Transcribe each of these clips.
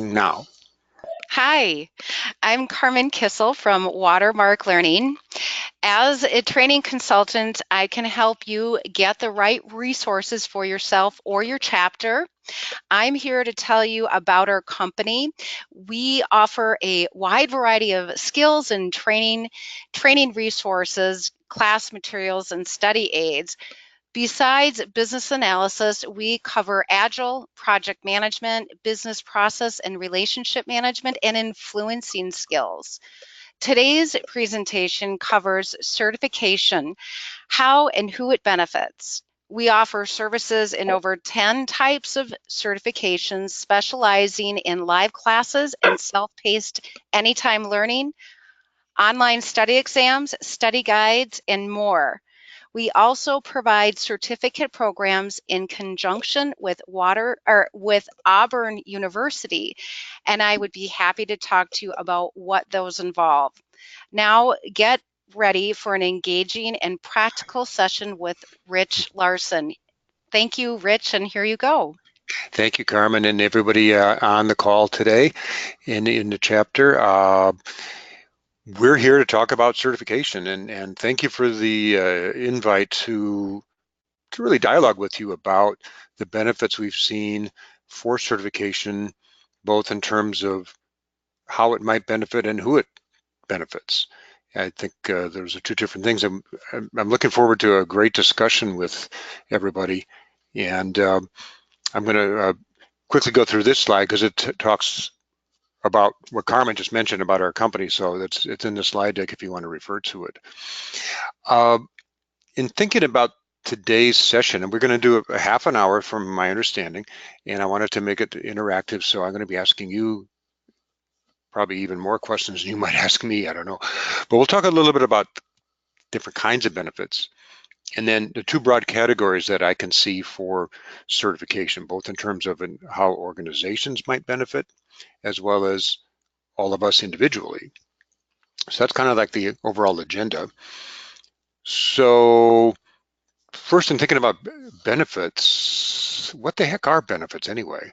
now. Hi, I'm Carmen Kissel from Watermark Learning. As a training consultant, I can help you get the right resources for yourself or your chapter. I'm here to tell you about our company. We offer a wide variety of skills and training resources, class materials, and study aids. Besides business analysis, we cover agile, project management, business process and relationship management, and influencing skills. Today's presentation covers certification, how and who it benefits. We offer services in over 10 types of certifications, specializing in live classes and self-paced anytime learning, online study exams, study guides, and more. We also provide certificate programs in conjunction with Auburn University, and I would be happy to talk to you about what those involve. Now, get ready for an engaging and practical session with Rich Larson. Thank you, Rich, and here you go. Thank you, Carmen, and everybody on the call today in the chapter. We're here to talk about certification, and thank you for the invite to really dialogue with you about the benefits we've seen for certification, both in terms of how it might benefit and who it benefits. I think those are two different things. I'm looking forward to a great discussion with everybody, and I'm going to quickly go through this slide because it talks about what Carmen just mentioned about our company, so it's in the slide deck if you want to refer to it. In thinking about today's session, and we're going to do a half an hour from my understanding, and I wanted to make it interactive, so I'm going to be asking you probably even more questions than you might ask me, I don't know. But we'll talk a little bit about different kinds of benefits, and then the two broad categories that I can see for certification, both in terms of how organizations might benefit, as well as all of us individually. So that's kind of like the overall agenda. So first, in thinking about benefits, what the heck are benefits anyway?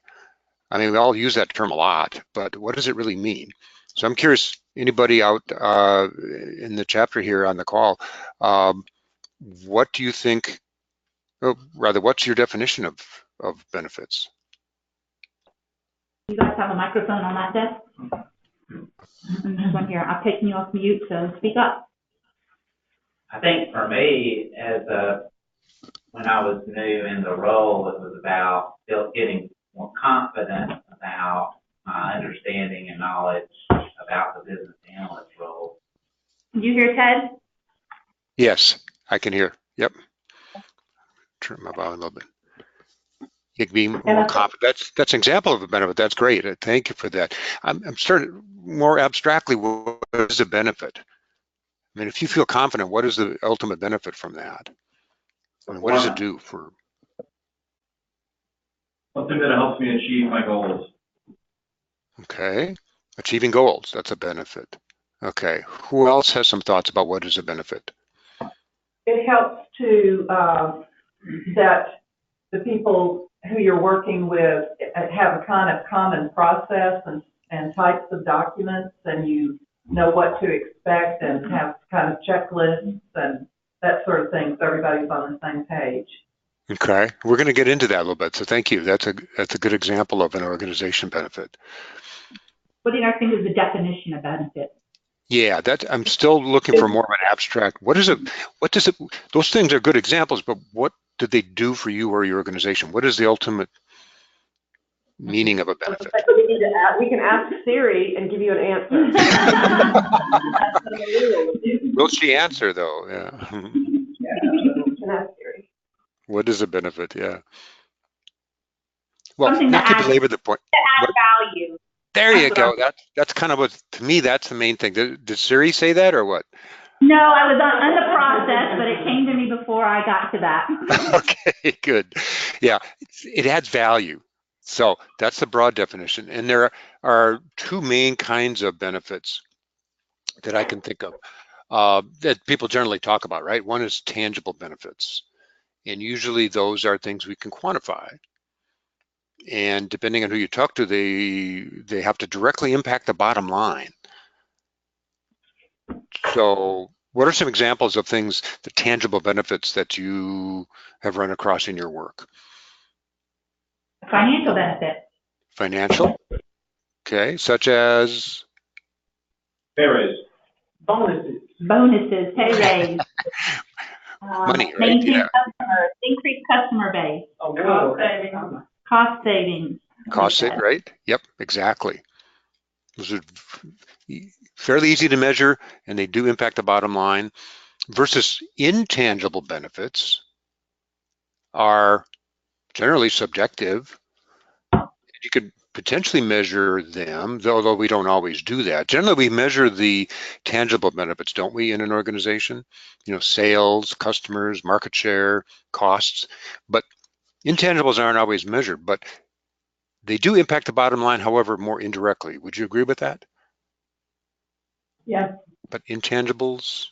I mean, we all use that term a lot, but what does it really mean? So I'm curious, anybody out in the chapter here on the call, what do you think, or rather, what's your definition of benefits? You guys have a microphone on that desk? And there's one here. I've taken you off mute, so speak up. I think for me, when I was new in the role, it was about still getting more confident about my understanding and knowledge about the business analyst role. Can you hear Ted? Yes, I can hear. Yep. Turn my volume a little bit. You can be more confident. That's an example of a benefit. That's great. Thank you for that. I'm starting more abstractly. What is a benefit? I mean, if you feel confident, what is the ultimate benefit from that? I mean, what does it do for? Something that helps me achieve my goals. Okay, achieving goals, that's a benefit. Okay, who else has some thoughts about what is a benefit? It helps to, that the people who you're working with have a kind of common process and types of documents, and you know what to expect and have kind of checklists and that sort of thing, so everybody's on the same page. Okay, we're going to get into that a little bit, so thank you. That's a good example of an organization benefit. What do you guys think is the definition of benefit? Yeah, I'm still looking for more of an abstract. What is it? What does it? Those things are good examples, but what do they do for you or your organization? What is the ultimate meaning of a benefit? We can ask Siri and give you an answer. Will she answer though? Yeah. We can ask Siri. What is a benefit? Yeah. Well, something not to belabor the point. To add value. There you go. That's kind of what, to me, that's the main thing. Did Siri say that or what? No, I was on the process, but it came to me before I got to that. Okay, good. Yeah, it adds value. So that's the broad definition. And there are two main kinds of benefits that I can think of that people generally talk about, right? One is tangible benefits. And usually those are things we can quantify. and depending on who you talk to, they have to directly impact the bottom line. So what are some examples of things, the tangible benefits that you have run across in your work? Financial benefits. Financial, okay, such as? Pay raise. Bonuses, pay raise. Money, right? Maintain Yeah. customers, increase customer base. Cost savings. Cost it, right? Yep, exactly. Those are fairly easy to measure, and they do impact the bottom line. Versus intangible benefits are generally subjective. You could potentially measure them, although we don't always do that. Generally, we measure the tangible benefits, don't we, in an organization? You know, sales, customers, market share, costs. But intangibles aren't always measured, but they do impact the bottom line, however, more indirectly. Would you agree with that? Yes. But intangibles,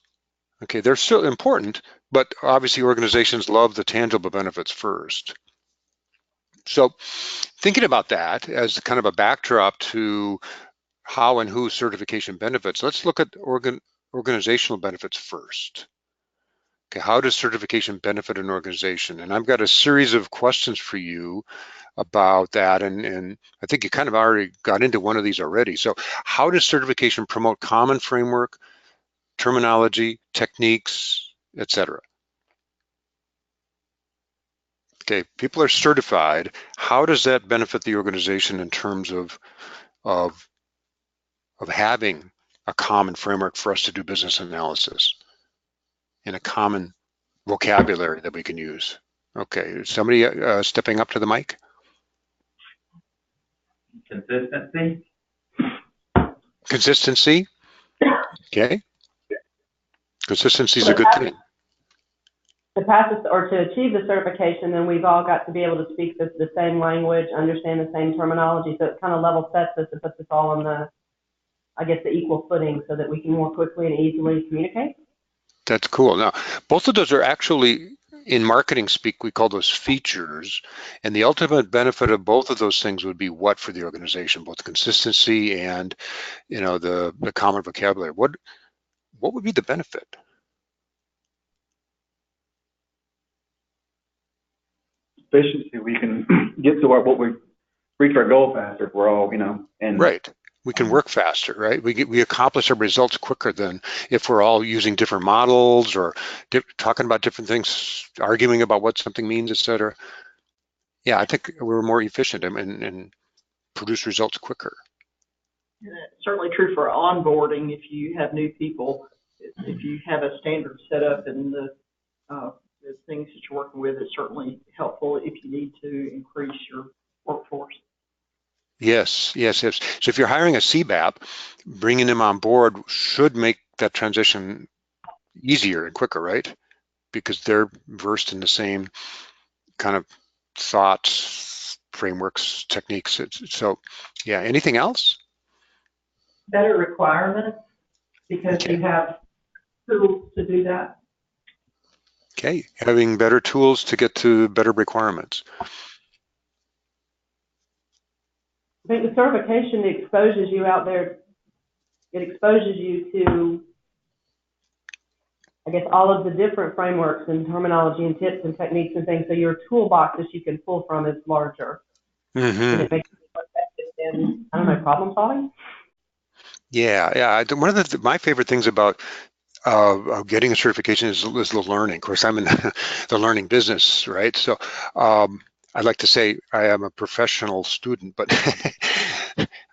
okay, they're still important, but obviously organizations love the tangible benefits first. So thinking about that as kind of a backdrop to how and who certification benefits, let's look at organizational benefits first. Okay, how does certification benefit an organization? And I've got a series of questions for you about that, and I think you kind of already got into one of these already. So how does certification promote common framework, terminology, techniques, etc.? Okay, people are certified. How does that benefit the organization in terms of having a common framework for us to do business analysis and a common vocabulary that we can use? Okay, somebody stepping up to the mic? Consistency. Consistency, okay. Consistency is a good thing. To pass this or to achieve the certification, then we've all got to be able to speak the same language, understand the same terminology. So it kind of level sets us and puts us all on the, I guess, the equal footing so that we can more quickly and easily communicate. That's cool. Now, both of those are actually, in marketing speak, we call those features. And the ultimate benefit of both of those things would be what for the organization, both consistency and, you know, the common vocabulary. What would be the benefit? Efficiency. We can get to what we reach our goal faster if we're all, you know, and right. We can work faster, right? We accomplish our results quicker than if we're all using different models or talking about different things, arguing about what something means, et cetera. Yeah, I think we're more efficient and produce results quicker. And it's certainly true for onboarding. If you have new people, if you have a standard set up and the things that you're working with, it's certainly helpful if you need to increase your workforce. Yes, yes, yes. So if you're hiring a CBAP, bringing them on board should make that transition easier and quicker, right? Because they're versed in the same kind of thoughts, frameworks, techniques. So yeah, anything else? Better requirements because you have tools to do that. Okay, having better tools to get to better requirements. I think the certification exposes you out there. It exposes you to, I guess, all of the different frameworks and terminology and tips and techniques and things. So your toolbox that you can pull from is larger. Mm-hmm. And it makes you more effective in, I don't know, problem solving. Yeah, yeah. One of my favorite things about getting a certification is the learning. Of course, I'm in the learning business, right? So I'd like to say I am a professional student, but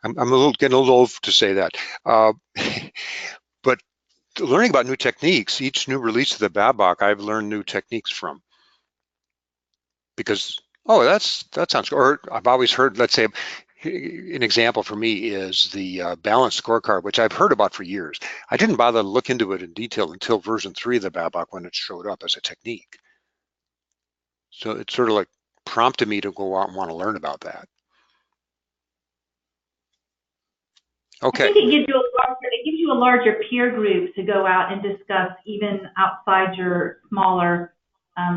I'm getting a little old to say that. But learning about new techniques, each new release of the BABAC, I've learned new techniques from. Because, oh, that sounds good. Or I've always heard, let's say, an example for me is the balanced scorecard, which I've heard about for years. I didn't bother to look into it in detail until version 3 of the BABAC when it showed up as a technique. So it sort of like prompted me to go out and want to learn about that. Okay. I think it gives you a larger peer group to go out and discuss even outside your smaller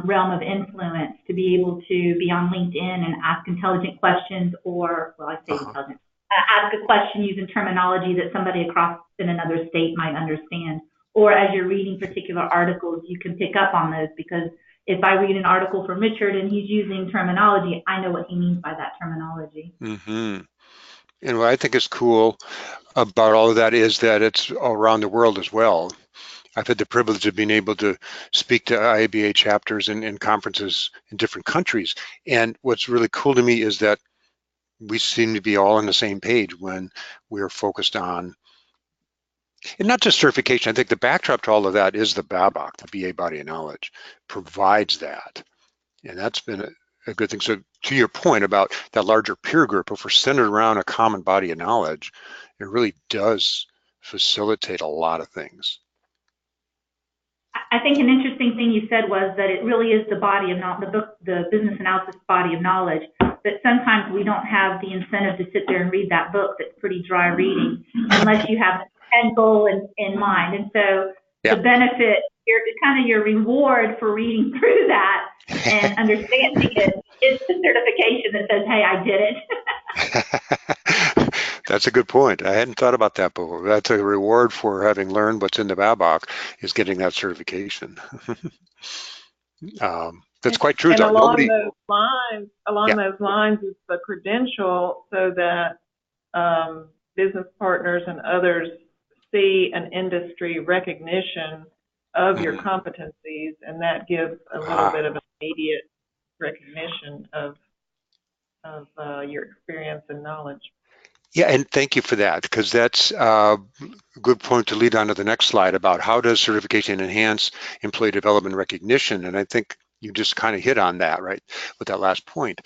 realm of influence, to be able to be on LinkedIn and ask intelligent questions, or, well, I say intelligent, ask a question using terminology that somebody across in another state might understand. Or as you're reading particular articles, you can pick up on those, because if I read an article from Richard and he's using terminology, I know what he means by that terminology. Mm-hmm. And what I think is cool about all of that is that it's all around the world as well. I've had the privilege of being able to speak to IIBA chapters and conferences in different countries. And what's really cool to me is that we seem to be all on the same page when we're focused on, and not just certification. I think the backdrop to all of that is the BABAC, the BA Body of Knowledge, provides that. And that's been a good thing. So to your point about that larger peer group, if we're centered around a common body of knowledge, it really does facilitate a lot of things. I think an interesting thing you said was that it really is the body of knowledge, the business analysis body of knowledge, but sometimes we don't have the incentive to sit there and read that book that's pretty dry reading unless you have an end goal in mind. And so the benefit, your reward for reading through that and understanding it is the certification that says, hey, I did it. That's a good point. I hadn't thought about that before. That's a reward for having learned what's in the BABAC, is getting that certification. That's quite true. And along those lines is the credential, so that business partners and others see an industry recognition of your competencies, and that gives a little bit of immediate recognition of your experience and knowledge. Yeah, and thank you for that, because that's a good point to lead on to the next slide about how does certification enhance employee development recognition. And I think you just kind of hit on that, right, with that last point,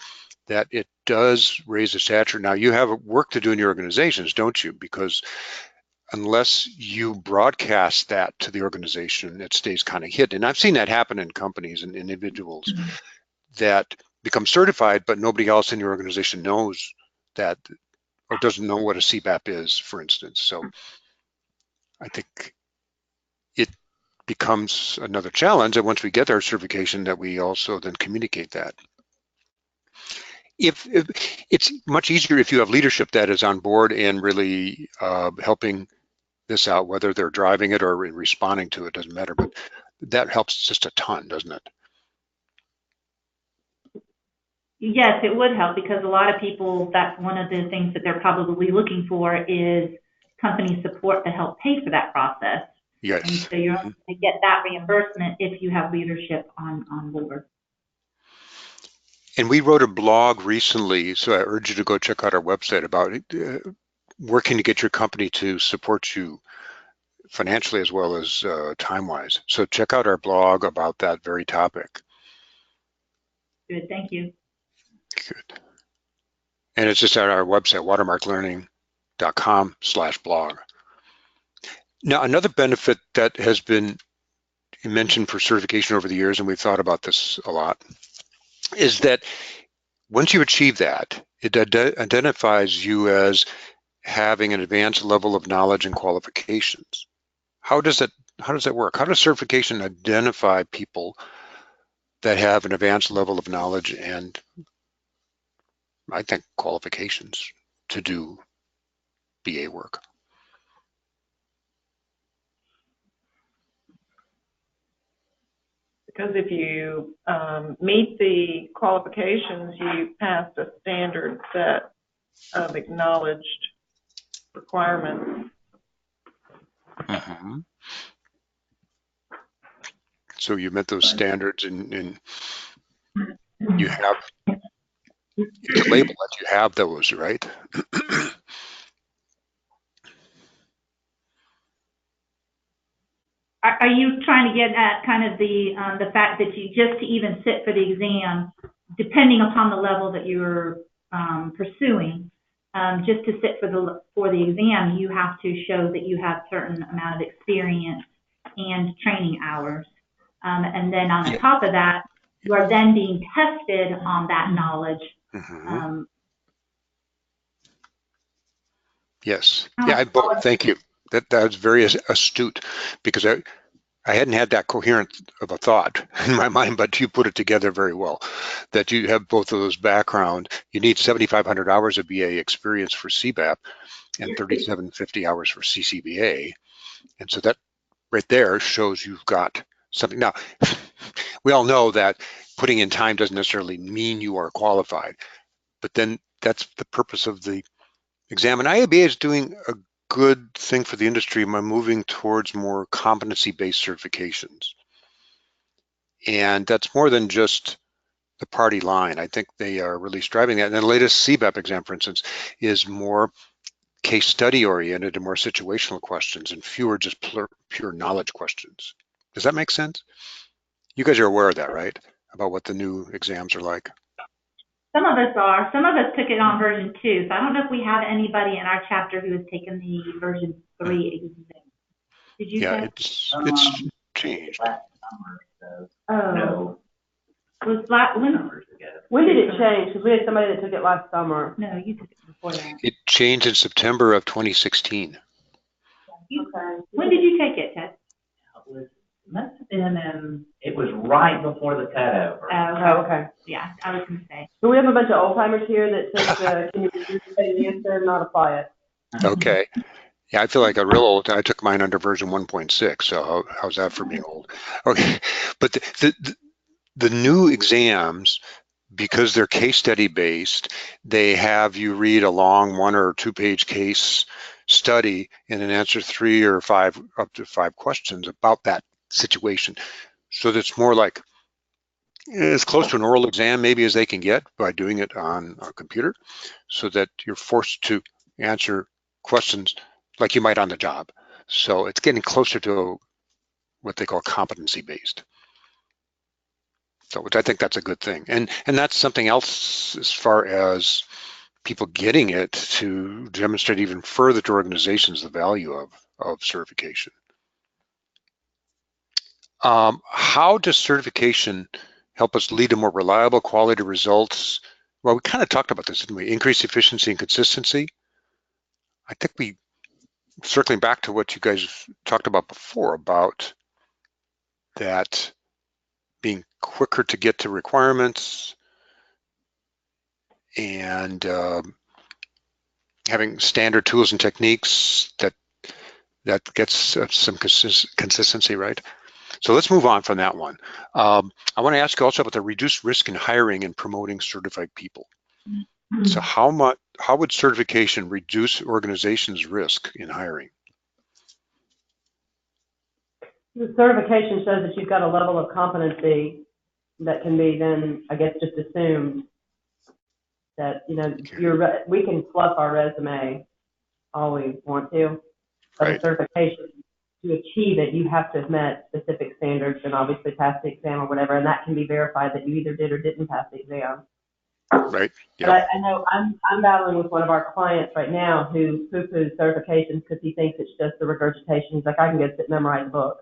that it does raise the stature. Now, you have work to do in your organizations, don't you? Because unless you broadcast that to the organization, it stays kind of hidden. And I've seen that happen in companies and individuals that become certified, but nobody else in your organization knows that, or doesn't know what a CBAP is, for instance. So I think it becomes another challenge that once we get our certification, that we also then communicate that. If it's much easier if you have leadership that is on board and really helping this out, whether they're driving it or responding to it, doesn't matter, but that helps just a ton, doesn't it? Yes, it would help, because a lot of people, that's one of the things that they're probably looking for is company support to help pay for that process. Yes. And so you're going to get that reimbursement if you have leadership on board. And we wrote a blog recently, so I urge you to go check out our website about working to get your company to support you financially as well as time-wise. So check out our blog about that very topic. Good, thank you. Good. And it's just at our website, watermarklearning.com/blog. Now, another benefit that has been mentioned for certification over the years, and we've thought about this a lot, is that once you achieve that, it identifies you as having an advanced level of knowledge and qualifications. How does that work? How does certification identify people that have an advanced level of knowledge and, I think, qualifications to do BA work? Because if you meet the qualifications, you passed a standard set of acknowledged requirements. Mm-hmm. So you met those standards, and you have, it's a label that you have those, right? Are you trying to get at kind of the fact that you, just to even sit for the exam, depending upon the level that you're pursuing, just to sit for the exam, you have to show that you have certain amount of experience and training hours, and then on the top of that, you are then being tested on that knowledge. Mm-hmm. Yes. Yeah, I both. Thank you. That was very astute, because I hadn't had that coherent of a thought in my mind, but you put it together very well, that you have both of those background. You need 7,500 hours of BA experience for CBAP and 3,750 hours for CCBA. And so that right there shows you've got something. Now, we all know that putting in time doesn't necessarily mean you are qualified, but then that's the purpose of the exam. And IIBA is doing a good thing for the industry by moving towards more competency-based certifications. And that's more than just the party line. I think they are really striving that. And the latest CBAP exam, for instance, is more case study oriented and more situational questions and fewer just pure knowledge questions. Does that make sense? You guys are aware of that, right? About what the new exams are like? Some of us are. Some of us took it on version 2. So I don't know if we have anybody in our chapter who has taken the version 3 exam. Did you? Yeah, it's changed. Last summer, so Oh. no. When did it change? Because we had somebody that took it last summer. No, you took it before that. It changed in September of 2016. Okay. When did you take it, Ted? Must have been it was right before the cutover. Oh, okay. Yeah, I was going to say. So we have a bunch of old timers here that took can you reduce the answer and not apply it? Okay. Yeah, I feel like a real old. I took mine under version 1.6. So how's that for being old? Okay, but the new exams, because they're case study based, they have you read a long 1 or 2 page case study and then answer 3 or 5 up to 5 questions about that situation. So that's more like as close to an oral exam maybe as they can get by doing it on a computer, so that you're forced to answer questions like you might on the job. So it's getting closer to what they call competency based. So, which I think that's a good thing. And that's something else as far as people getting it to demonstrate even further to organizations the value of certification. How does certification help us lead to more reliable quality results? Well, we kind of talked about this, didn't we? Increase efficiency and consistency. I think we, circling back to what you guys talked about before about that being quicker to get to requirements and having standard tools and techniques that gets some consistency, right? So let's move on from that one. I want to ask you also about the reduced risk in hiring and promoting certified people. Mm-hmm. So how would certification reduce organizations' risk in hiring? The certification shows that you've got a level of competency that can be then, I guess, just assumed that, you know, we can fluff our resume all we want to, but right. A certification, to achieve it, you have to have met specific standards and obviously pass the exam or whatever, and that can be verified that you either did or didn't pass the exam. Right. Yeah. But I know I'm battling with one of our clients right now who poo-poos certifications because he thinks it's just the regurgitation. He's like, I can go sit and memorize a book.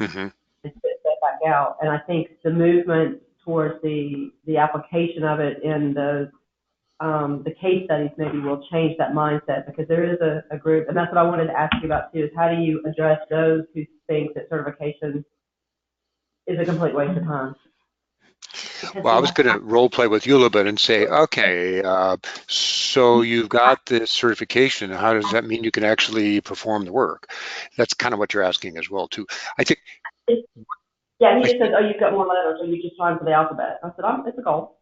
Mm-hmm. And spit that back out. And I think the movement towards the application of it in the case studies maybe will change that mindset, because there is a group, and that's what I wanted to ask you about too, is how do you address those who think that certification is a complete waste of time? Well, I was going to role play with you a little bit and say, okay, so you've got this certification. How does that mean you can actually perform the work? That's kind of what you're asking as well, too. I think. Yeah, he just says, oh, you've got more letters, or you just time for the alphabet. I said, it's a goal.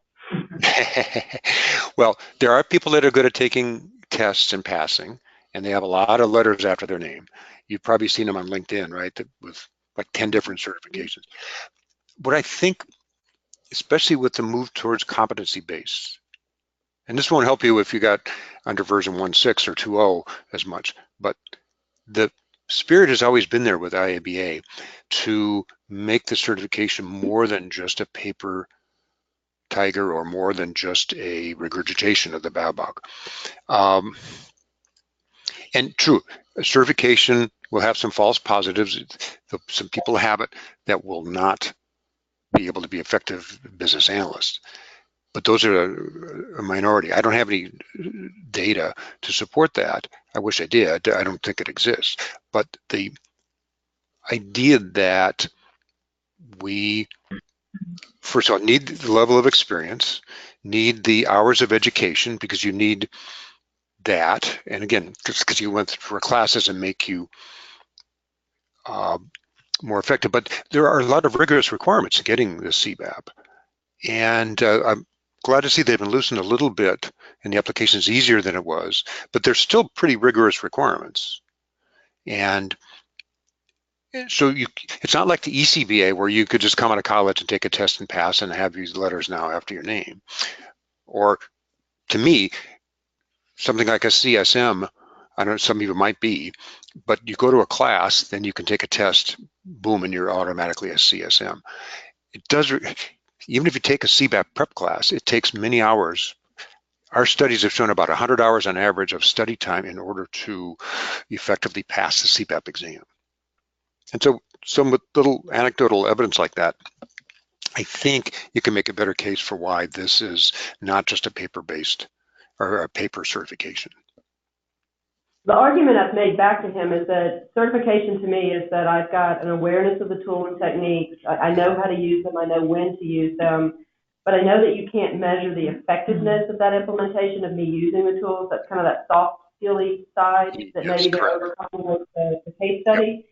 Well, there are people that are good at taking tests and passing, and they have a lot of letters after their name. You've probably seen them on LinkedIn, right? With like 10 different certifications. What I think, especially with the move towards competency-based, and this won't help you if you got under version 1.6 or 2.0 as much, but the spirit has always been there with IIBA to make the certification more than just a paper tiger or more than just a regurgitation of the Babcock. And true, certification will have some false positives. Some people have it that will not be able to be effective business analysts, but those are a minority. I don't have any data to support that. I wish I did. I don't think it exists. But the idea that we, first of all, need the level of experience, need the hours of education, because you need that. And again, because you went through classes and make you more effective. But there are a lot of rigorous requirements in getting the CBAP. And I'm glad to see they've been loosened a little bit and the application is easier than it was, but there's still pretty rigorous requirements. And so it's not like the ECBA where you could just come out of college and take a test and pass and have these letters now after your name. Or to me, something like a CSM, I don't know, some people might be, but you go to a class, then you can take a test, boom, and you're automatically a CSM. It does, even if you take a CBAP prep class, it takes many hours. Our studies have shown about 100 hours on average of study time in order to effectively pass the CBAP exam. And so some little anecdotal evidence like that, I think you can make a better case for why this is not just a paper-based or a paper certification. The argument I've made back to him is that certification to me is that I've got an awareness of the tool and techniques. I know how to use them. I know when to use them. But I know that you can't measure the effectiveness of that implementation of me using the tools. That's kind of that soft, skilly side that maybe they're overcoming with the case study.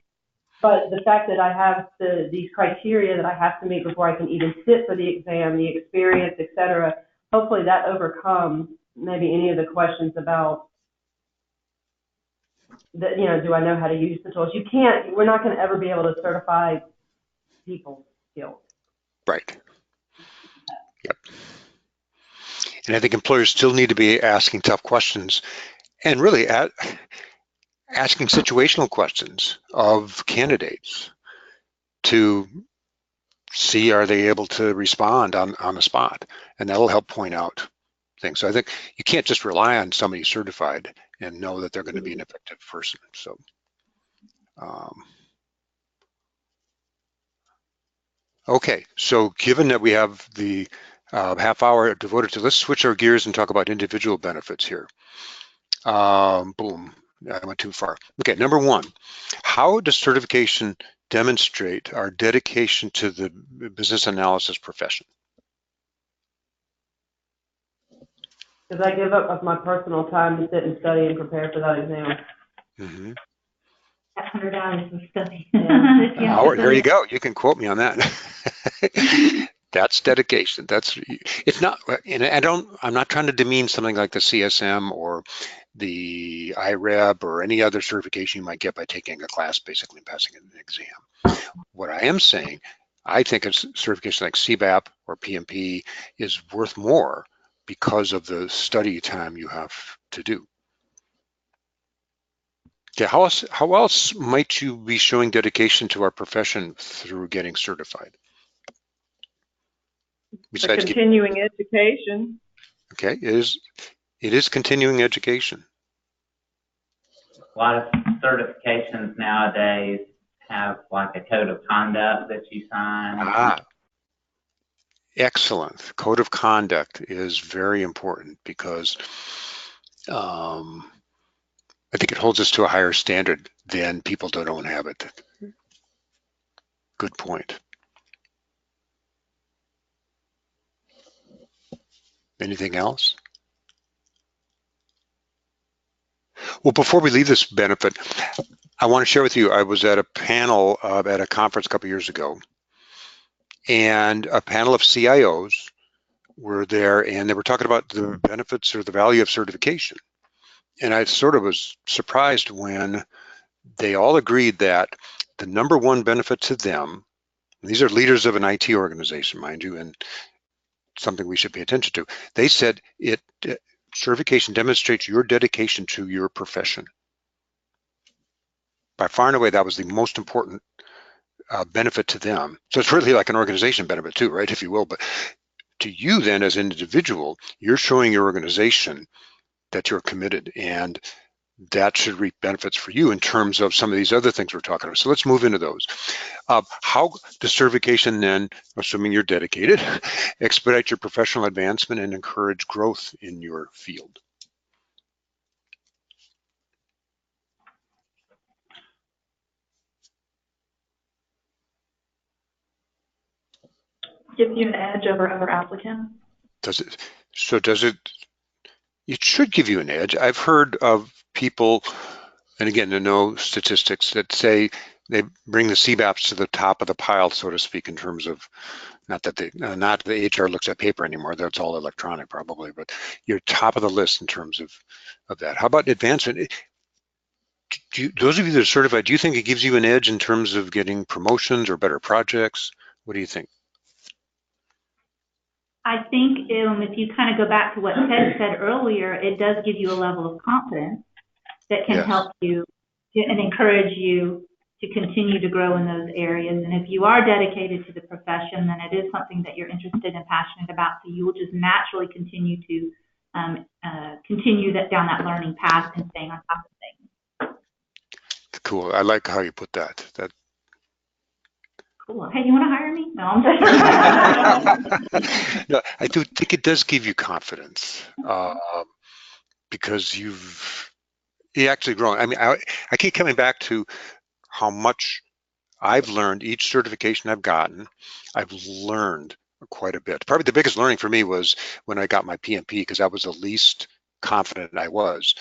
But the fact that I have these criteria that I have to meet before I can even sit for the exam, the experience, et cetera, hopefully that overcomes maybe any of the questions about that, do I know how to use the tools? We're not going to ever be able to certify people's skills. Right. Yep. And I think employers still need to be asking tough questions and really asking situational questions of candidates to see, are they able to respond on the spot? And that'll help point out things. So I think you can't just rely on somebody certified and know that they're going to be an effective person. So okay, so given that we have the half hour devoted to, let's switch our gears and talk about individual benefits here. Boom, I went too far. Okay, number one, how does certification demonstrate our dedication to the business analysis profession? Because I give up of my personal time to sit and study and prepare for that exam. Mm-hmm. 100 hours of study. Yeah. Oh, there you go. You can quote me on that. That's dedication. It's not, and I'm not trying to demean something like the CSM or the IREB or any other certification you might get by taking a class basically and passing an exam. What I am saying, I think a certification like CBAP or PMP is worth more because of the study time you have to do. Okay, how else might you be showing dedication to our profession through getting certified? Besides continuing education. Okay, it is continuing education. A lot of certifications nowadays have like a code of conduct that you sign. Excellent. Code of conduct is very important because I think it holds us to a higher standard than people that don't have it. Good point. Anything else? Well, before we leave this benefit, I want to share with you, I was at a panel at a conference a couple years ago, and a panel of CIOs were there, and they were talking about the benefits or the value of certification. And I sort of was surprised when they all agreed that the number one benefit to them, these are leaders of an IT organization, mind you, and something we should pay attention to. They said certification demonstrates your dedication to your profession. By far and away, that was the most important benefit to them. So it's really like an organization benefit too, right, if you will. But to you then as an individual, you're showing your organization that you're committed, and that should reap benefits for you in terms of some of these other things we're talking about. So let's move into those. How does certification then, assuming you're dedicated, expedite your professional advancement and encourage growth in your field? Gives you an edge over other applicants. Does it? So does it? It should give you an edge. I've heard of people, and again, to know statistics, that say they bring the CBAPs to the top of the pile, so to speak, in terms of, not that not the HR looks at paper anymore. That's all electronic probably, but you're top of the list in terms of that. How about advancement? Those of you that are certified, do you think it gives you an edge in terms of getting promotions or better projects? What do you think? I think if you kind of go back to what Ted said earlier, it does give you a level of confidence that can help you and encourage you to continue to grow in those areas. And if you are dedicated to the profession, then it is something that you're interested and passionate about. So you will just naturally continue to continue down that learning path and staying on top of things. Cool. I like how you put that. Cool. Hey, you want to hire me? No, I'm just No, I do think it does give you confidence because you actually grown. I mean, I keep coming back to how much I've learned. Each certification I've gotten, I've learned quite a bit. Probably the biggest learning for me was when I got my PMP, because that was the least confident I was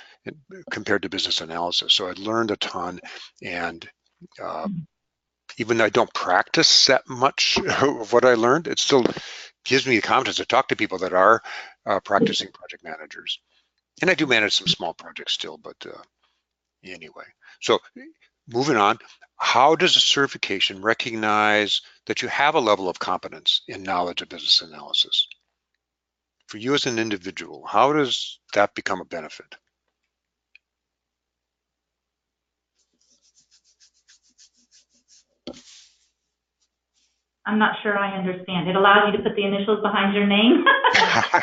compared to business analysis. So I learned a ton, and even though I don't practice that much of what I learned, it still gives me the confidence to talk to people that are practicing project managers. And I do manage some small projects still, but anyway. So moving on, how does a certification recognize that you have a level of competence in knowledge of business analysis? For you as an individual, how does that become a benefit? I'm not sure I understand. It allows you to put the initials behind your name so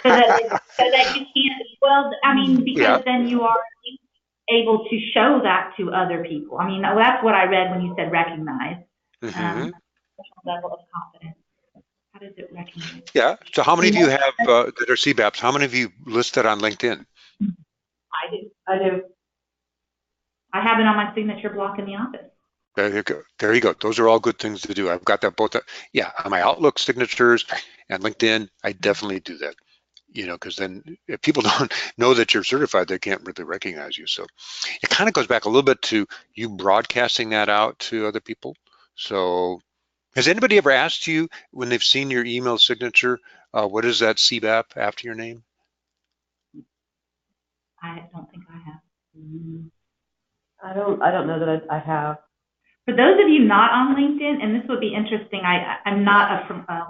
that you can't, well, I mean, because then you are able to show that to other people. I mean, that's what I read when you said recognize. Level of confidence. How does it recognize? Yeah, so how many of you have that are CBAPs? How many of you listed on LinkedIn? I do. I have it on my signature block in the office. There you go. There you go. Those are all good things to do. I've got that both. Yeah, on my Outlook signatures and LinkedIn, I definitely do that. You know, because then if people don't know that you're certified, they can't really recognize you. So it kind of goes back a little bit to you broadcasting that out to other people. So has anybody ever asked you when they've seen your email signature, what is that CBAP after your name? I don't think I have. I don't know that I have. For those of you not on LinkedIn, and this would be interesting, I'm not a a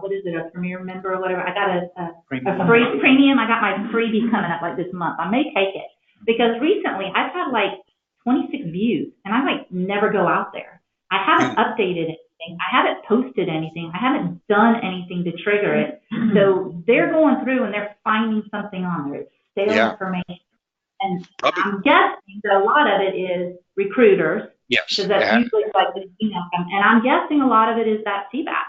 premier member or whatever. I got a free premium. I got my freebie coming up like this month. I may take it because recently I've had like 26 views, and I like never go out there. I haven't updated anything. I haven't posted anything. I haven't done anything to trigger it. So they're going through and they're finding something on there. It's stale information. And I'm guessing that a lot of it is recruiters. Yes. Because that's usually like the email from, and I'm guessing a lot of it is that CBAP.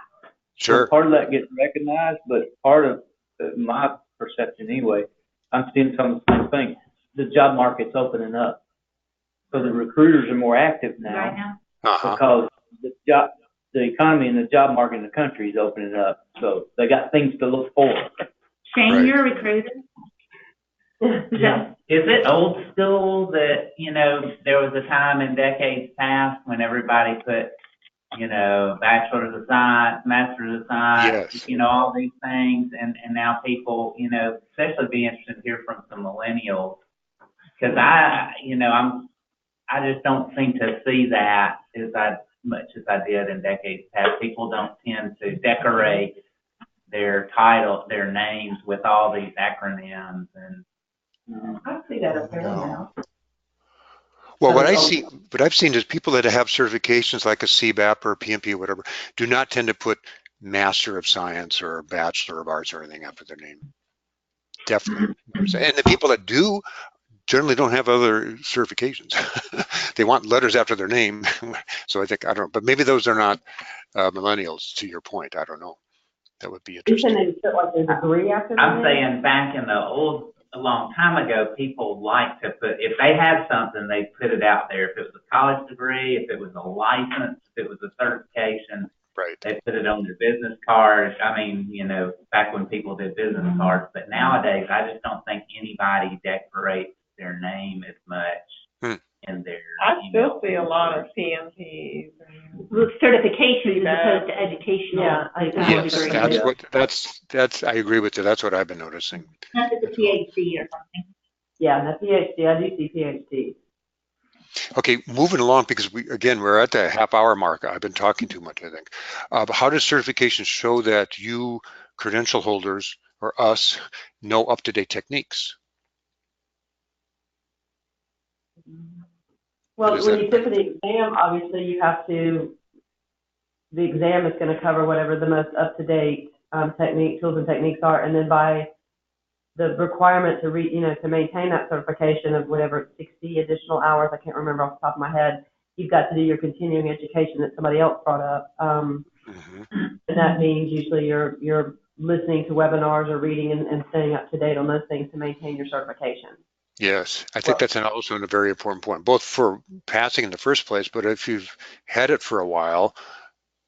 Sure. So part of that gets recognized, but part of my perception anyway, I'm seeing some of the same thing. The job market's opening up. So the recruiters are more active now, right now. Because the economy and the job market in the country is opening up. So they got things to look for. Shane, you're a recruiter. Yeah. Is it old school that, you know, there was a time in decades past when everybody put, you know, bachelor's of science, master's of science, you know, all these things, and now people, you know, especially be interested to hear from some millennials, because I just don't seem to see that as much as I did in decades past. People don't tend to decorate their title, their names with all these acronyms and. I see that a fair amount. Well, what I've seen is people that have certifications like a CBAP or a PMP or whatever do not tend to put Master of Science or Bachelor of Arts or anything after their name. Definitely. And the people that do generally don't have other certifications. They want letters after their name. So I don't know, but maybe those are not millennials, to your point. I don't know. That would be interesting. You can put like a degree after their name? I'm saying back in a long time ago, people like to put, if they had something, they put it out there. If it was a college degree, if it was a license, if it was a certification, Right. They put it on their business cards. I mean, you know, back when people did business cards, but nowadays I just don't think anybody decorates their name as much in their. I still see a lot of PMPs. With certifications as opposed to educational. Yeah, Yes, that's I agree with you. That's what I've been noticing. Unless it's a PhD or something. Yeah, and a PhD, I do see PhD. Okay, moving along, because we're at the half-hour mark. I've been talking too much, I think. How does certification show that you credential holders or us know up-to-date techniques? Well, when you sit for the exam, obviously you have to, the exam is going to cover whatever the most up-to-date tools and techniques are, and then by the requirement to to maintain that certification of whatever 60 additional hours, I can't remember off the top of my head, you've got to do your continuing education that somebody else brought up. And that means usually you're listening to webinars or reading and staying up to date on those things to maintain your certification. Yes, I think that's also a very important point, both for passing in the first place, but if you've had it for a while,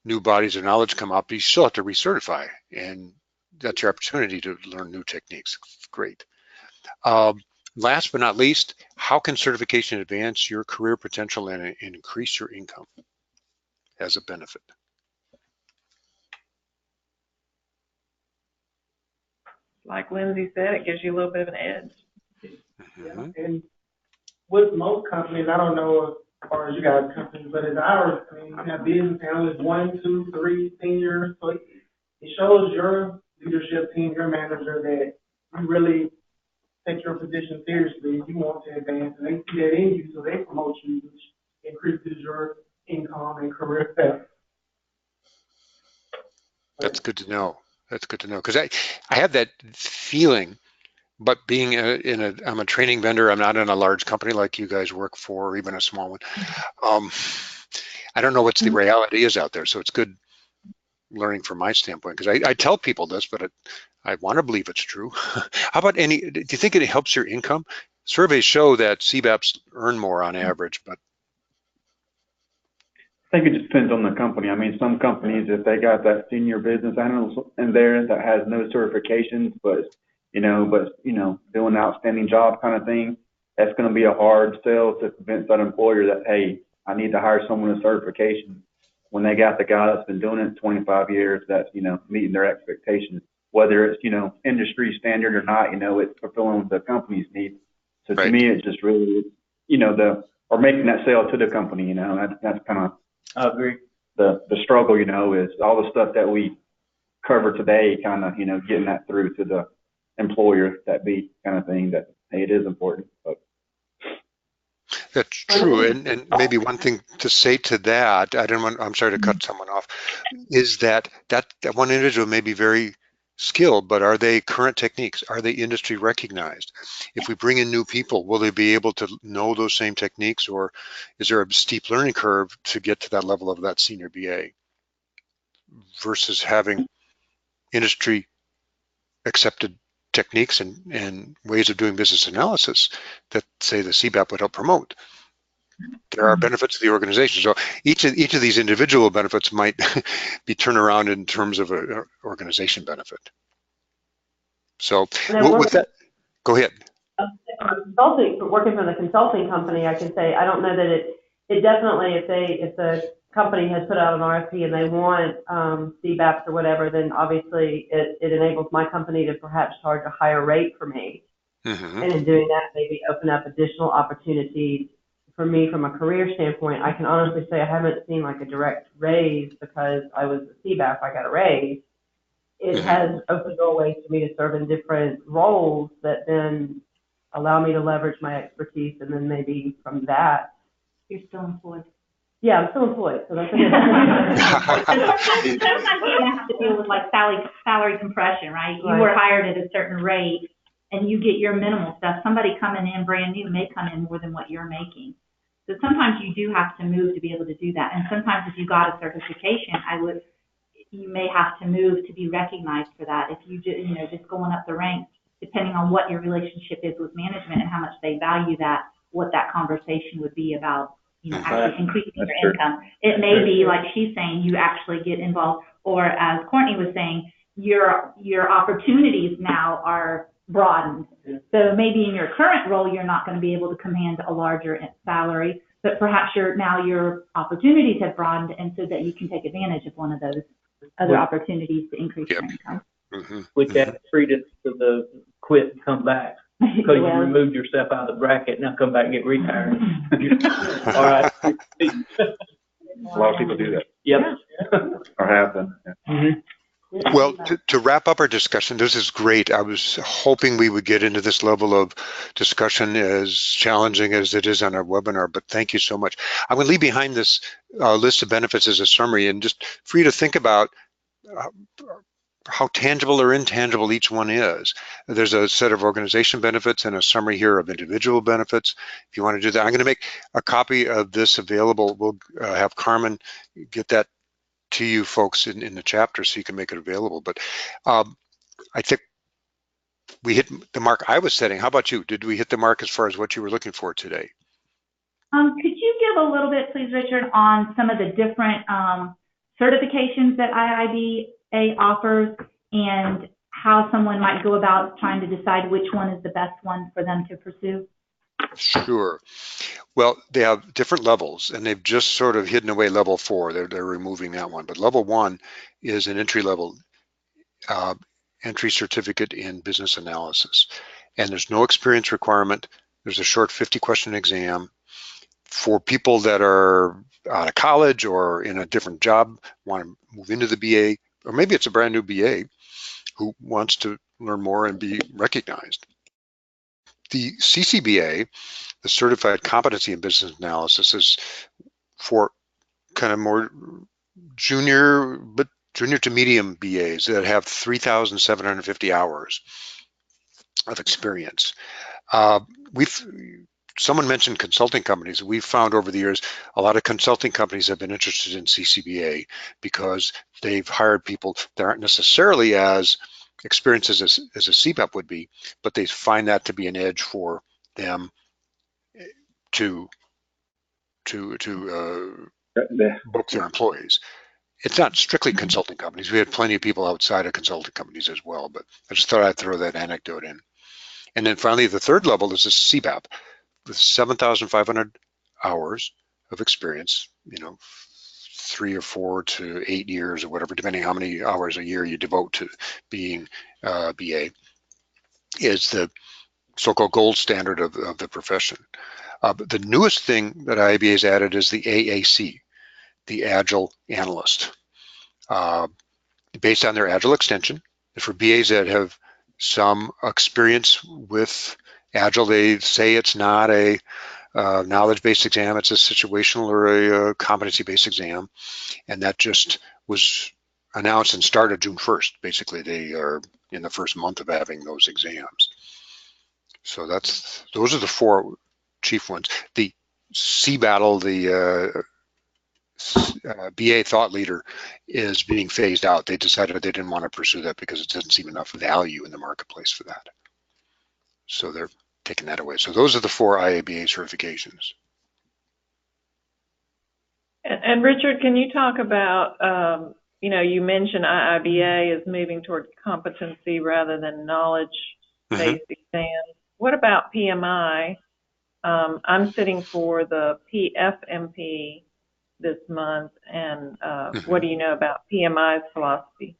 new bodies of knowledge come up, you still have to recertify, and that's your opportunity to learn new techniques. Great. Last but not least, how can certification advance your career potential and increase your income as a benefit? Like Lindsay said, it gives you a little bit of an edge. And with most companies, I don't know as far as you guys' companies, but as ours, I mean, you have business analysts 1, 2, 3 seniors. So it shows your leadership team, your manager, that you really take your position seriously. You want to advance, and they see that in you, so they promote you, which increases your income and career path. That's good to know. That's good to know, because I have that feeling. But being I'm a training vendor, I'm not in a large company like you guys work for, or even a small one. I don't know what the reality is out there, so it's good learning from my standpoint, because I tell people this, but I want to believe it's true. How about do you think it helps your income? Surveys show that CBAPs earn more on average, but I think it just depends on the company. I mean, some companies, if they got that senior business analyst in there that has no certifications, but doing an outstanding job kind of thing, that's going to be a hard sell to convince that employer that, hey, I need to hire someone with certification, when they got the guy that's been doing it 25 years that's, meeting their expectations, whether it's, industry standard or not, it's fulfilling the company's needs. So to me, it's just really, or making that sale to the company, that's kind of, I agree. The struggle, is all the stuff that we cover today, kind of, getting that through to the employer, that be kind of thing, that, hey, it is important. But that's true. And maybe one thing to say to that, I'm sorry to cut someone off, is that one individual may be very skilled, but are they current techniques? Are they industry recognized? If we bring in new people, will they be able to know those same techniques, or is there a steep learning curve to get to that level of that senior BA versus having industry accepted techniques and ways of doing business analysis that, say, the CBAP would help promote? There are benefits to the organization. So each of these individual benefits might be turned around in terms of an organization benefit. So with that, go ahead. Working for the consulting company, I can say I don't know that it definitely, if the company has put out an RFP and they want CBAPs or whatever, then obviously it enables my company to perhaps charge a higher rate for me. And in doing that, maybe open up additional opportunities for me from a career standpoint. I can honestly say I haven't seen like a direct raise because I was a CBAP, I got a raise. It has opened doorways for me to serve in different roles that then allow me to leverage my expertise, and then maybe from that. You're still employed. Yeah, I'm still employed, so that's Sometimes you have to deal with like salary compression, right? You were hired at a certain rate, and you get your minimal stuff. Somebody coming in brand new may come in more than what you're making. So sometimes you do have to move to be able to do that. And sometimes if you got a certification, you may have to move to be recognized for that. If you just going up the ranks, depending on what your relationship is with management and how much they value that, what that conversation would be about, actually increasing your income. It may be, like she's saying, you actually get involved, or as Courtney was saying, your opportunities now are broadened. So maybe in your current role, you're not going to be able to command a larger salary, but perhaps now your opportunities have broadened, and so that you can take advantage of one of those other opportunities to increase your income. Which adds freedom to the quit and come back. Because you removed yourself out of the bracket, now come back and get retired. All right. A lot of people do that. Yep. Or have them. Well, to wrap up our discussion, this is great. I was hoping we would get into this level of discussion, as challenging as it is on our webinar, but thank you so much. I'm going to leave behind this list of benefits as a summary, and just for you to think about how tangible or intangible each one is. There's a set of organization benefits and a summary here of individual benefits. If you want to do that, I'm going to make a copy of this available. We'll have Carmen get that to you folks in the chapter so you can make it available. But I think we hit the mark I was setting. How about you? Did we hit the mark as far as what you were looking for today? Could you give a little bit, please, Richard, on some of the different certifications that IIBA offers and how someone might go about trying to decide which one is the best one for them to pursue? Sure. Well, they have different levels, and they've just sort of hidden away level 4. They're removing that one. But level 1 is an entry-level entry certificate in business analysis. And there's no experience requirement. There's a short 50-question exam. For people that are out of college or in a different job, want to move into the BA, or maybe it's a brand new BA who wants to learn more and be recognized. The CCBA, the Certified Competency in Business Analysis, is for kind of more junior to medium BAs that have 3,750 hours of experience. Someone mentioned consulting companies. We've found over the years, a lot of consulting companies have been interested in CCBA because they've hired people that aren't necessarily as experienced as a CPAP would be, but they find that to be an edge for them to book their employees. It's not strictly consulting companies. We had plenty of people outside of consulting companies as well, but I just thought I'd throw that anecdote in. And then finally, the third level is a CPAP with 7,500 hours of experience, 3 or 4 to 8 years or whatever, depending how many hours a year you devote to being BA, is the so-called gold standard of the profession. But the newest thing that IIBA has added is the AAC, the Agile Analyst, based on their Agile extension. For BAs that have some experience with Agile, they say it's not a knowledge-based exam, it's a situational or a competency-based exam, and that just was announced and started June 1st. Basically, they are in the first month of having those exams. So those are the 4 chief ones. The C-Battle, the BA thought leader, is being phased out. They decided they didn't want to pursue that because it doesn't seem enough value in the marketplace for that. So they're taking that away. So those are the 4 IIBA certifications. And Richard, can you talk about, you mentioned IIBA is moving toward competency rather than knowledge-based exams. What about PMI? I'm sitting for the PFMP this month, and what do you know about PMI's philosophy?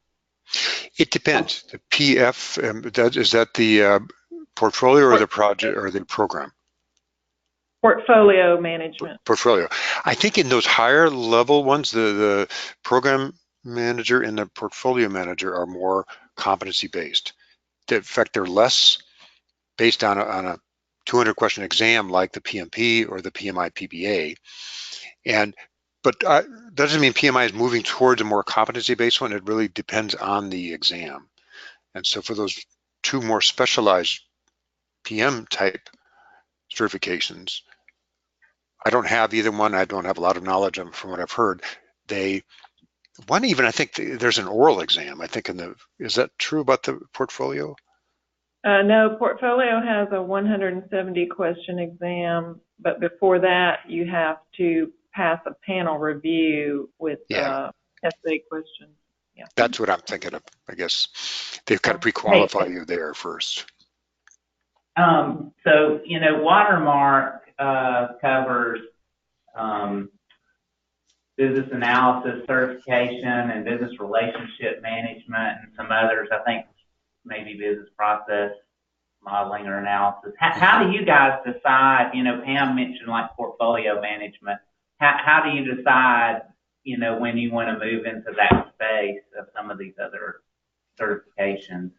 It depends. The PF, is that the portfolio or the project or the program? Portfolio management. Portfolio. I think in those higher level ones, the program manager and the portfolio manager are more competency based. In fact, they're less based on a 200 question exam like the PMP or the PMI-PBA. But that doesn't mean PMI is moving towards a more competency-based one. It really depends on the exam. And so for those 2 more specialized PM-type certifications, I don't have either one. I don't have a lot of knowledge of them from what I've heard. I think there's an oral exam. I think is that true about the portfolio? No, portfolio has a 170 question exam, but before that you have to pass a panel review with essay questions. Yeah. That's what I'm thinking of. I guess they've got to pre-qualify you there first. So, you know, Watermark covers business analysis certification and business relationship management and some others. I think maybe business process modeling or analysis. How do you guys decide, you know, Pam mentioned like portfolio management. How do you decide, you know, when you want to move into that space of some of these other certifications?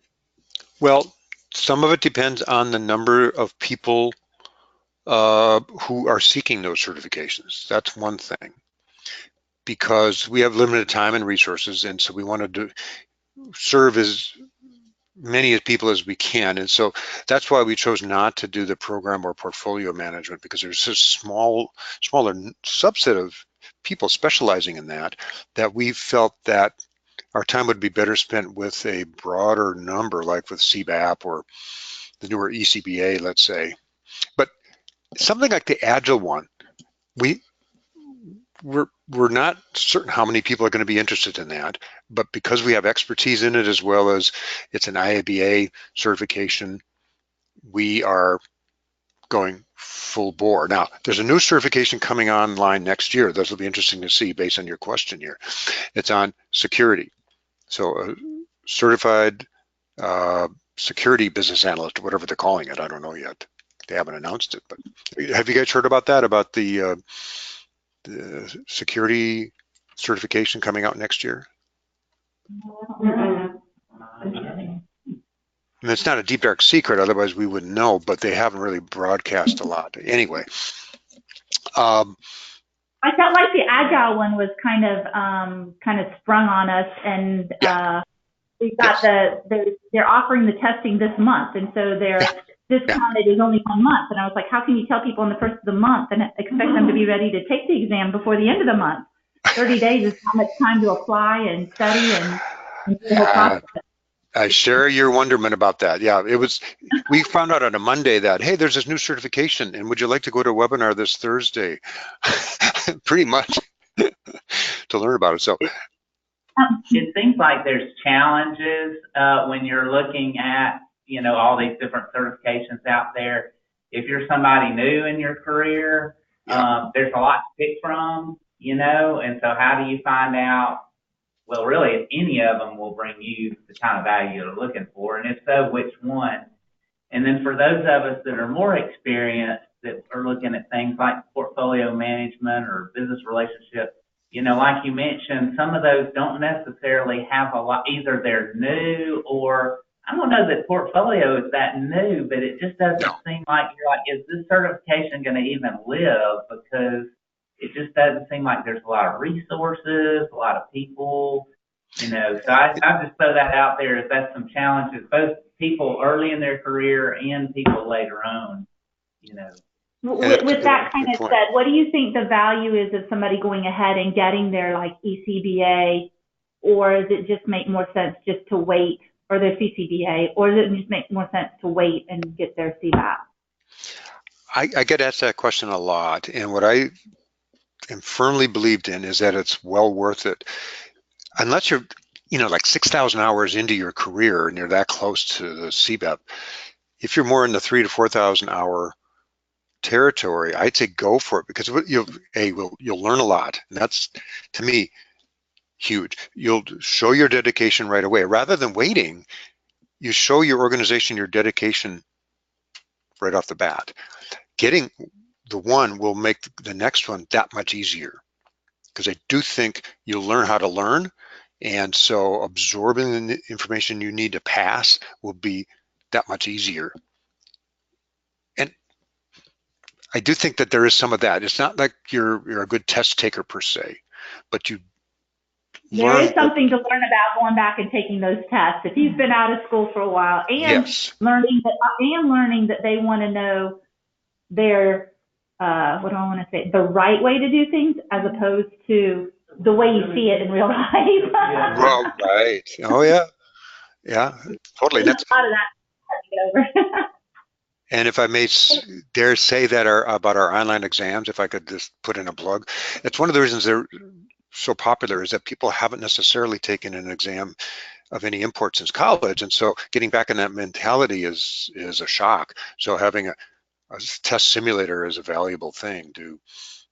Well, some of it depends on the number of people who are seeking those certifications. That's one thing, because we have limited time and resources, and so we want to serve as many people as we can. And so that's why we chose not to do the program or portfolio management, because there's a smaller subset of people specializing in that we felt that our time would be better spent with a broader number, like with CBAP or the newer ECBA, let's say. But something like the Agile one, we're not certain how many people are going to be interested in that, but because we have expertise in it, as well as it's an IIBA certification, we are going full bore. Now, there's a new certification coming online next year. This will be interesting to see based on your question here. It's on security. So a certified security business analyst, or whatever they're calling it. I don't know yet. They haven't announced it, but have you guys heard about that, about the security certification coming out next year? Mm-hmm. And it's not a deep, dark secret, otherwise we wouldn't know, but they haven't really broadcast a lot. Anyway. I felt like the Agile one was kind of sprung on us, and we got they're offering the testing this month, and so they're discounted is only 1 month. And I was like, how can you tell people in the first of the month and expect them to be ready to take the exam before the end of the month? 30 days is how much time to apply and study and do the whole process. I share your wonderment about that. Yeah, we found out on a Monday that, hey, there's this new certification, and would you like to go to a webinar this Thursday? Pretty much to learn about it. So it seems like there's challenges when you're looking at, you know, all these different certifications out there. If you're somebody new in your career, there's a lot to pick from, you know, and so how do you find out, well, really, if any of them will bring you the kind of value you're looking for, and if so, which one? And then for those of us that are more experienced, that are looking at things like portfolio management or business relationship, you know, like you mentioned, some of those don't necessarily have a lot, either they're new, or I don't know that portfolio is that new, but it just doesn't seem like you're like, is this certification going to even live? Because it just doesn't seem like there's a lot of resources, a lot of people, you know. So I just throw that out there as that's some challenges, both people early in their career and people later on, you know. With that kind of said, what do you think the value is of somebody going ahead and getting their like ECBA, or does it just make more sense just to wait, or their CCBA, or does it just make more sense to wait and get their CBAP? I get asked that question a lot, and what I am firmly believed in is that it's well worth it. Unless you're, you know, like 6,000 hours into your career and you're that close to the CBAP, if you're more in the 3,000 to 4,000 hour territory, I'd say go for it, because you'll learn a lot, and that's, to me, huge. You'll show your dedication right away. Rather than waiting, you show your organization your dedication right off the bat. Getting the one will make the next one that much easier, because I do think you'll learn how to learn, and so absorbing the information you need to pass will be that much easier. And I do think that there is some of that. It's not like you're a good test taker per se, but there is something to learn about going back and taking those tests. If you've been out of school for a while, and learning that they want to know their what do I want to say, the right way to do things as opposed to the way you see it in real life. Well, right. Oh yeah, yeah, totally. There's a lot of that over. And if I may dare say that about our online exams, if I could just put in a plug, it's one of the reasons they're so popular is that people haven't necessarily taken an exam of any import since college, and so getting back in that mentality is a shock. So having a test simulator is a valuable thing to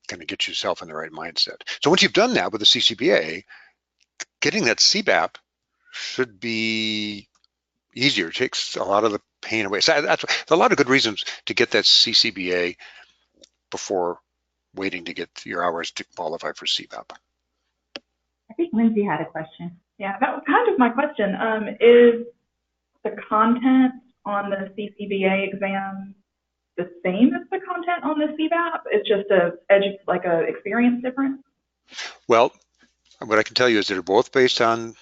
kind of get yourself in the right mindset. So once you've done that with the CCBA, getting that CBAP should be easier. It takes a lot of the pain away. So there's a lot of good reasons to get that CCBA before waiting to get your hours to qualify for CBAP. I think Lindsay had a question. Yeah, that was kind of my question. Is the content on the CCBA exam the same as the content on the CBAP? It's just a experience difference? Well, what I can tell you is they're both based on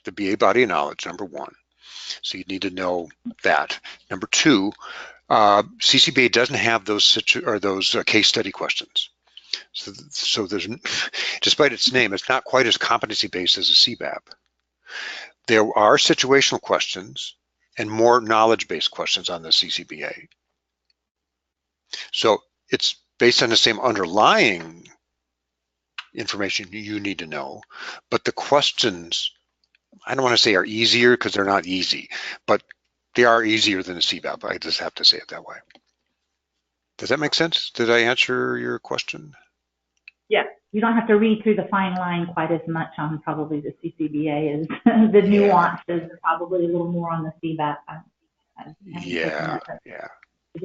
the BA body of knowledge, number one. So you need to know that. Number two, CCBA doesn't have those case study questions. So there's, despite its name, it's not quite as competency-based as a CBAP. There are situational questions and more knowledge-based questions on the CCBA. So it's based on the same underlying information you need to know, but the questions, I don't want to say are easier because they're not easy, but they are easier than the CBAP. I just have to say it that way. Does that make sense? Did I answer your question? Yeah. You don't have to read through the fine line quite as much on probably the CCBA as the nuances are probably a little more on the CBAP. Yeah.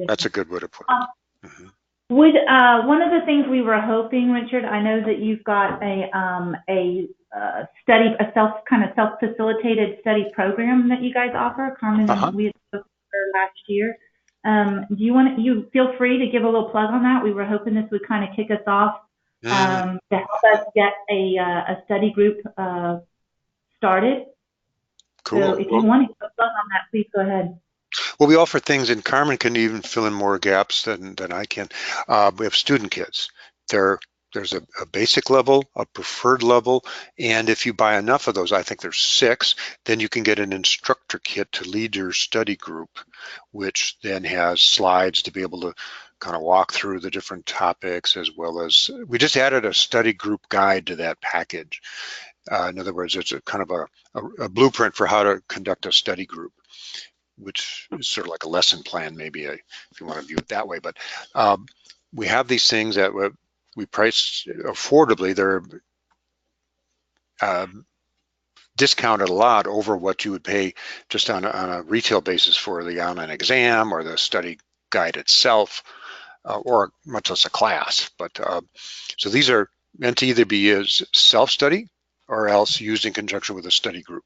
That's a good way to put it. Would one of the things we were hoping, Richard, I know that you've got a self-facilitated study program that you guys offer, Carmen, and we spoke last year. You feel free to give a little plug on that? We were hoping this would kind of kick us off to help us get a study group started. Cool. So if you want to plug on that, please go ahead. Well, we offer things, and Carmen can even fill in more gaps than I can. We have student kits. There's a basic level, a preferred level, and if you buy enough of those, I think there's 6, then you can get an instructor kit to lead your study group, which then has slides to be able to kind of walk through the different topics, as well as we just added a study group guide to that package. In other words, it's a kind of a blueprint for how to conduct a study group, which is sort of like a lesson plan, maybe, if you want to view it that way. But we have these things that we price affordably. They're discounted a lot over what you would pay just on a retail basis for the online exam or the study guide itself, or much less a class. But so these are meant to either be as self-study or else used in conjunction with a study group.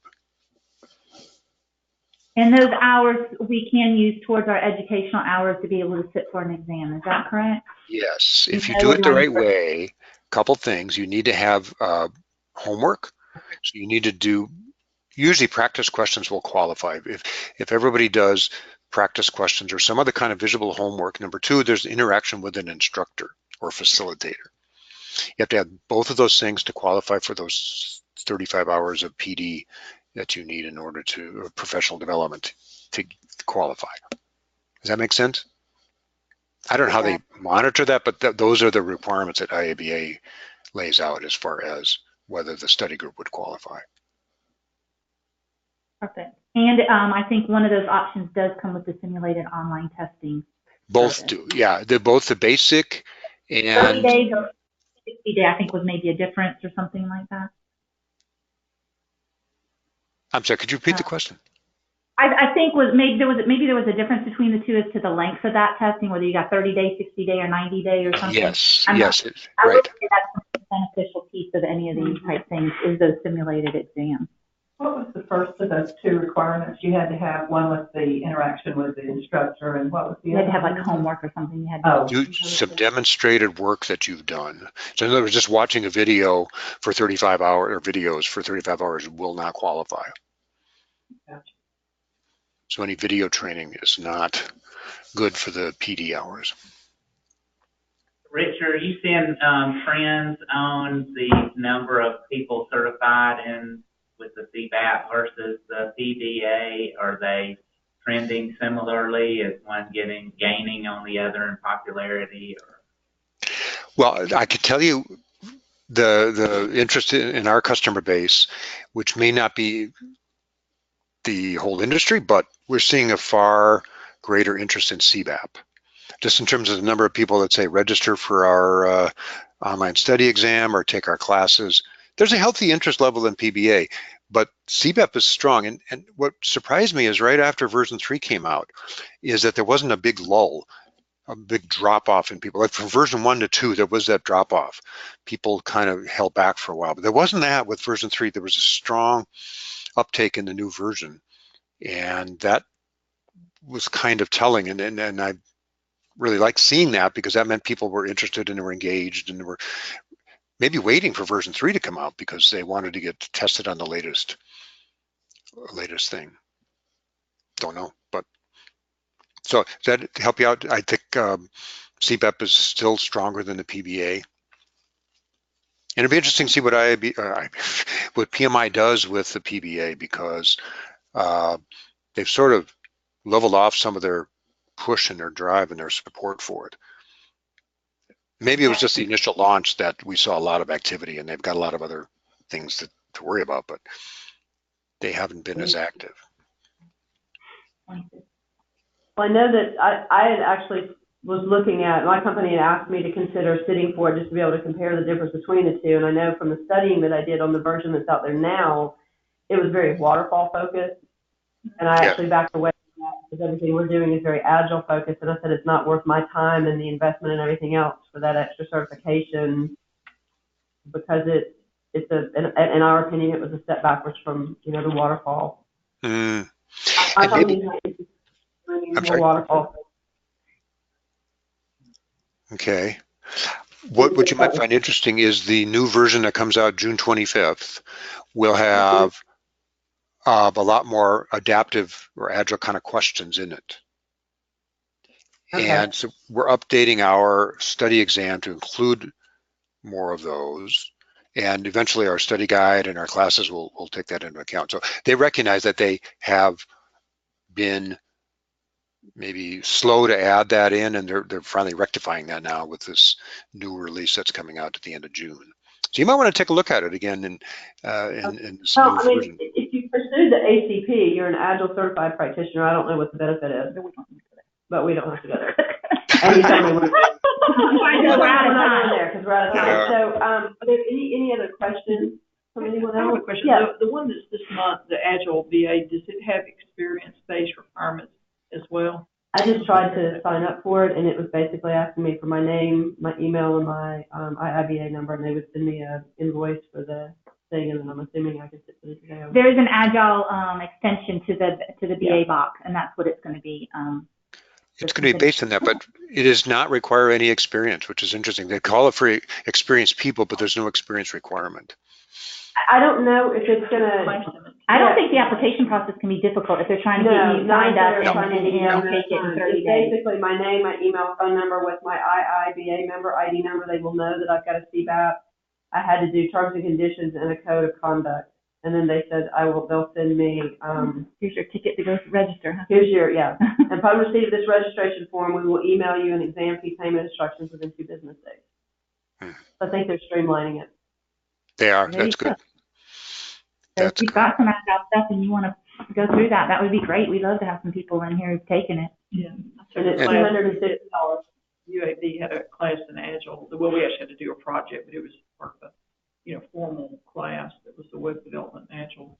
And those hours we can use towards our educational hours to be able to sit for an exam. Is that correct? Yes. If you do it the right way, a couple things. You need to have homework. So you need to do, usually practice questions will qualify. If everybody does practice questions or some other kind of visual homework. Number 2, there's interaction with an instructor or facilitator. You have to have both of those things to qualify for those 35 hours of PD that you need in order to professional development to qualify. Does that make sense? I don't know how they monitor that, but those are the requirements that IIBA lays out as far as whether the study group would qualify. Perfect. And I think one of those options does come with the simulated online testing. Both do, yeah. They're both the basic and 30 days or 60 days, I think, was maybe a difference or something like that. I'm sorry, could you repeat the question? I think maybe there was a difference between the two as to the length of that testing, whether you got 30 days, 60 day, or 90 day or something. Yes, right. That's a beneficial piece of any of these type things is those simulated exams. What was the first of those 2 requirements? You had to have one with the interaction with the instructor, and what was the other? You had to have like homework or something. You had to do some demonstrated work that you've done. So in other words, just watching a video for 35 hours or videos for 35 hours will not qualify. Gotcha. So any video training is not good for the PD hours. Richard, are you seeing trends on the number of people certified in with the CBAP versus the PBA? Are they trending similarly? Is one gaining on the other in popularity? Or? Well, I could tell you the interest in our customer base, which may not be the whole industry, but we're seeing a far greater interest in CBAP. Just in terms of the number of people that say register for our online study exam or take our classes, there's a healthy interest level in PBA, but CBAP is strong. And what surprised me is right after version 3 came out is that there wasn't a big lull, a big drop off in people. Like from version 1 to 2, there was that drop off. People kind of held back for a while, but there wasn't that with version 3. There was a strong uptake in the new version. And that was kind of telling. And I really liked seeing that because that meant people were interested and were engaged and were maybe waiting for version 3 to come out because they wanted to get tested on the latest thing. Don't know, but so does that help you out? I think CBAP is still stronger than the PBA. And it'd be interesting to see what what PMI does with the PBA because they've sort of leveled off some of their push and their drive and their support for it. Maybe it was just the initial launch that we saw a lot of activity, and they've got a lot of other things to worry about, but they haven't been as active. Well, I know that I had actually was looking at, my company had asked me to consider sitting for it just to be able to compare the difference between the two. And I know from the studying that I did on the version that's out there now, it was very waterfall focused. And I actually backed away from that because everything we're doing is very agile focused. And I said it's not worth my time and the investment and everything else for that extra certification because it's in our opinion, it was a step backwards from, the waterfall. Mm. My company is more waterfall. Okay. What you might find interesting is the new version that comes out June 25th will have a lot more adaptive or agile kind of questions in it. Okay. And so we're updating our study exam to include more of those. And eventually our study guide and our classes will take that into account. So they recognize that they have been maybe slow to add that in, and they're finally rectifying that now with this new release that's coming out at the end of June. So you might want to take a look at it again in this new version. If you pursue the ACP, you're an Agile certified practitioner. I don't know what the benefit is, but we don't have to go there. And you tell me we're out of time. So, are there any other questions from anyone else? I have a question. Yeah. The one that's this month, the Agile BA, does it have experience-based requirements as well? I just tried to sign up for it, and it was basically asking me for my name, my email, and my IIBA number, and they would send me an invoice for the thing, and then I'm assuming I can sit for the day. There is an Agile extension to the BA box, and that's what it's going to be. It's going to be based on that, but it does not require any experience, which is interesting. They call it for experienced people, but there's no experience requirement. I don't know if it's going to... I don't think the application process can be difficult if they're trying to get you signed up and take it in 30 days. Basically, my name, my email, phone number with my IIBA member ID number. They will know that I've got a CBAP. I had to do terms and conditions and a code of conduct. And then they said, they'll send me, here's your ticket to go register. Huh? Here's your, yeah. And upon receipt of this registration form, we will email you an exam fee payment instructions within 2 business days. So I think they're streamlining it. They are. That's good. So if you've got some Agile stuff and you want to go through that, that would be great. We'd love to have some people in here who've taken it. Yeah. And it's $250. UAB had a class in Agile. Well, we actually had to do a project, but it was part of a formal class that was the web development Agile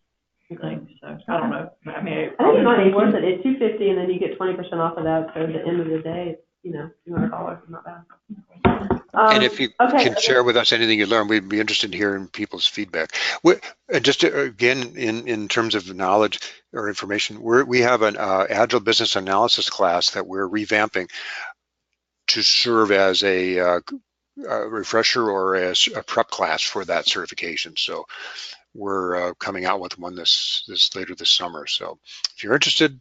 thing. So I don't know. I mean, I think it might be worth it. It's $250, and then you get 20% off of that. So at the end of the day, it's $200 is not bad. And if you can share with us anything you learn, we'd be interested in hearing people's feedback. Just again, in terms of knowledge or information, we have an Agile Business Analysis class that we're revamping to serve as a refresher or as a prep class for that certification. So we're coming out with one this later this summer. So if you're interested,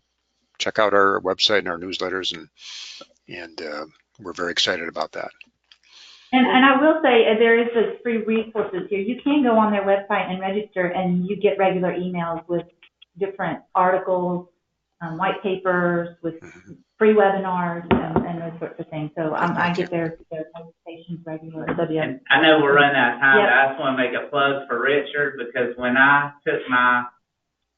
check out our website and our newsletters, and we're very excited about that. And I will say there is those free resources here. You can go on their website and register, and you get regular emails with different articles, white papers, with free webinars, and those sorts of things. So I get their presentations regularly. And I know we're running out of time, Yep. but I just want to make a plug for Richard, because when I took my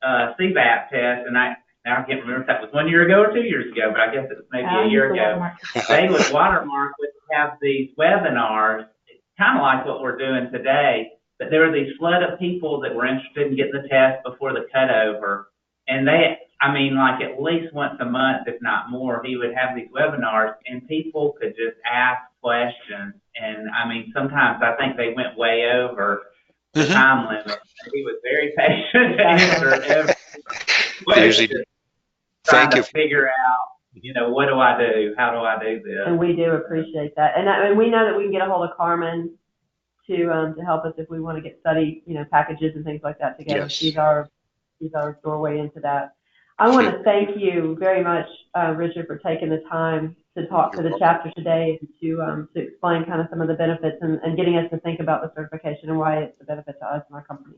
CBAP test, and now I can't remember if that was 1 year ago or 2 years ago, but I guess it was maybe a year ago. They with Watermark would have these webinars, kind of like what we're doing today, but there were these flood of people that were interested in getting the test before the cutover, and they, I mean, like at least once a month, if not more, he would have these webinars, and people could just ask questions, and I mean, sometimes I think they went way over the time limit. He was very patient to answer every question. Trying to figure out, you know, what do I do? How do I do this? And we do appreciate that. And we know that we can get a hold of Carmen to help us if we want to get study, you know, packages and things like that together. Yes. She's our doorway into that. I want to thank you very much, Richard, for taking the time to talk to the chapter today and to explain kind of some of the benefits and getting us to think about the certification and why it's a benefit to us and our company.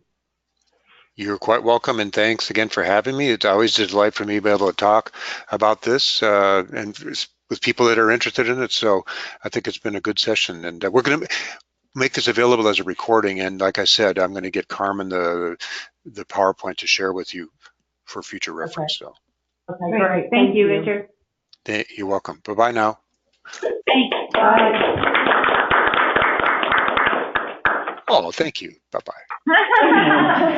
You're quite welcome, and thanks again for having me. It's always a delight for me to be able to talk about this and with people that are interested in it. So I think it's been a good session, and we're going to make this available as a recording. And like I said, I'm going to get Carmen the PowerPoint to share with you for future reference. Okay. So. Okay, great. Thank you, Richard. You're welcome. Bye-bye now. Thanks. Bye. Oh, thank you. Bye-bye.